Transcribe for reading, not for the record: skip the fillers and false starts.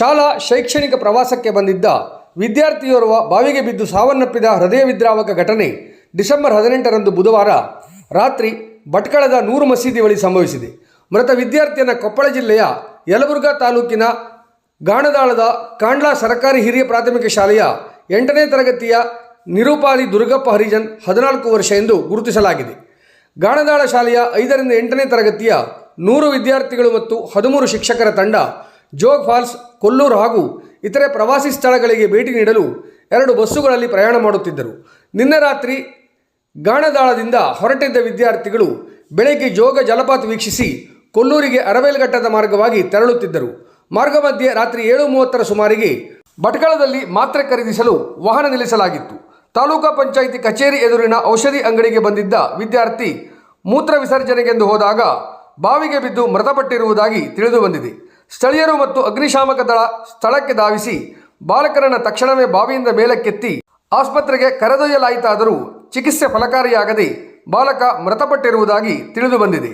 ಶಾಲಾ ಶೈಕ್ಷಣಿಕ ಪ್ರವಾಸಕ್ಕೆ ಬಂದಿದ್ದ ವಿದ್ಯಾರ್ಥಿಯೋರ್ವ ಬಾವಿಗೆ ಬಿದ್ದು ಸಾವನ್ನಪ್ಪಿದ ಹೃದಯ ವಿದ್ರಾವಕ ಘಟನೆ ಡಿಸೆಂಬರ್ 18ರಂದು ಬುಧವಾರ ರಾತ್ರಿ ಭಟ್ಕಳದ ನೂರು ಮಸೀದಿ ಬಳಿ ಸಂಭವಿಸಿದೆ. ಮೃತ ವಿದ್ಯಾರ್ಥಿಯನ್ನು ಕೊಪ್ಪಳ ಜಿಲ್ಲೆಯ ಯಲಬುರ್ಗಾ ತಾಲೂಕಿನ ಗಾಣದಾಳದ ಕಾಂಡ್ಲಾ ಸರ್ಕಾರಿ ಹಿರಿಯ ಪ್ರಾಥಮಿಕ ಶಾಲೆಯ 8ನೇ ತರಗತಿಯ ನಿರೂಪಾಲಿ ದುರ್ಗಪ್ಪ ಹರಿಜನ್ 14 ವರ್ಷ ಎಂದು ಗುರುತಿಸಲಾಗಿದೆ. ಗಾಣದಾಳ ಶಾಲೆಯ 5ರಿಂದ 8ನೇ ತರಗತಿಯ 100 ವಿದ್ಯಾರ್ಥಿಗಳು ಮತ್ತು 13 ಶಿಕ್ಷಕರ ತಂಡ ಜೋಗ ಫಾಲ್ಸ್, ಕೊಲ್ಲೂರು ಹಾಗೂ ಇತರೆ ಪ್ರವಾಸಿ ಸ್ಥಳಗಳಿಗೆ ಭೇಟಿ ನೀಡಲು 2 ಬಸ್ಸುಗಳಲ್ಲಿ ಪ್ರಯಾಣ ಮಾಡುತ್ತಿದ್ದರು. ನಿನ್ನೆ ರಾತ್ರಿ ಗಾಣದಾಳದಿಂದ ಹೊರಟಿದ್ದ ವಿದ್ಯಾರ್ಥಿಗಳು ಬೆಳಗ್ಗೆ ಜೋಗ ಜಲಪಾತ ವೀಕ್ಷಿಸಿ ಕೊಲ್ಲೂರಿಗೆ ಅರಬೇಲ್ಘಟ್ಟದ ಮಾರ್ಗವಾಗಿ ತೆರಳುತ್ತಿದ್ದರು. ಮಾರ್ಗ ಮಧ್ಯೆ ರಾತ್ರಿ 7:30ರ ಸುಮಾರಿಗೆ ಭಟ್ಕಳದಲ್ಲಿ ಮಾತ್ರೆ ಖರೀದಿಸಲು ವಾಹನ ನಿಲ್ಲಿಸಲಾಗಿತ್ತು. ತಾಲೂಕಾ ಪಂಚಾಯಿತಿ ಕಚೇರಿ ಎದುರಿನ ಔಷಧಿ ಅಂಗಡಿಗೆ ಬಂದಿದ್ದ ವಿದ್ಯಾರ್ಥಿ ಮೂತ್ರ ವಿಸರ್ಜನೆಗೆಂದು ಹೋದಾಗ ಬಾವಿಗೆ ಬಿದ್ದು ಮೃತಪಟ್ಟಿರುವುದಾಗಿ ತಿಳಿದುಬಂದಿದೆ. ಸ್ಥಳೀಯರು ಮತ್ತು ಅಗ್ನಿಶಾಮಕ ದಳ ಸ್ಥಳಕ್ಕೆ ಧಾವಿಸಿ ಬಾಲಕನನ್ನು ತಕ್ಷಣವೇ ಬಾವಿಯಿಂದ ಮೇಲಕ್ಕೆತ್ತಿ ಆಸ್ಪತ್ರೆಗೆ ಕರೆದೊಯ್ಯಲಾಯಿತಾದರೂ ಚಿಕಿತ್ಸೆ ಫಲಕಾರಿಯಾಗದೆ ಬಾಲಕ ಮೃತಪಟ್ಟಿರುವುದಾಗಿ ತಿಳಿದುಬಂದಿದೆ.